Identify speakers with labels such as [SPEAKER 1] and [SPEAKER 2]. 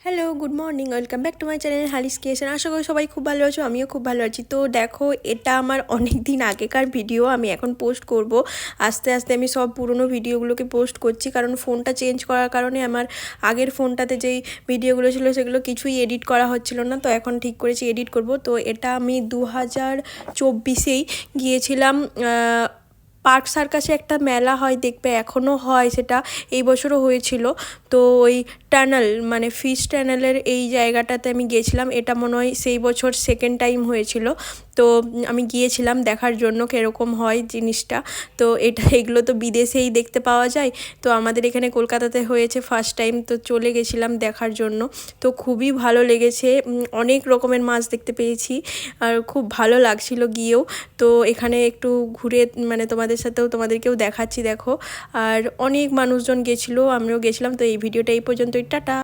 [SPEAKER 1] Hello, good morning, welcome back to my channel হালিস creation. আশা করি সবাই খুব ভালো আছো, আমিও খুব ভালো আছি। তো দেখো, এটা আমার অনেক দিন আগেকার ভিডিও, আমি এখন পোস্ট করব। আস্তে আস্তে আমি সব পুরনো ভিডিওগুলোকে পোস্ট করছি, কারণ ফোনটা চেঞ্জ করার কারণে আমার আগের ফোনটাতে যেই ভিডিওগুলো ছিল সেগুলো কিছুই এডিট করা হচ্ছিল না। তো এখন ঠিক করেছি এডিট করব। তো এটা আমি 2024-এই গিয়েছিলাম। পার্ক সার্কাসে একটা মেলা হয়, দেখবে এখনও হয়, সেটা এই বছরও হয়েছিল। তো ওই টানেল, মানে ফিশ টানেলের এই জায়গাটাতে আমি গিয়েছিলাম। এটা মনে হয় সেই বছর সেকেন্ড টাইম হয়েছিল। তো আমি গিয়েছিলাম দেখার জন্য কীরকম হয় জিনিসটা। তো এগুলো তো বিদেশেই দেখতে পাওয়া যায়, তো আমাদের এখানে কলকাতাতে হয়েছে ফার্স্ট টাইম, তো চলে গেছিলাম দেখার জন্য। তো খুবই ভালো লেগেছে, অনেক রকমের মাছ দেখতে পেয়েছি আর খুব ভালো লাগছিল গিয়েও। তো এখানে একটু ঘুরে মানে তোমাদেরকেও দেখাচ্ছি, দেখো। আর অনেক মানুষজন গেছিলো, আমিও গেছিলাম। তো এই ভিডিওটা এই পর্যন্তই, টাটা।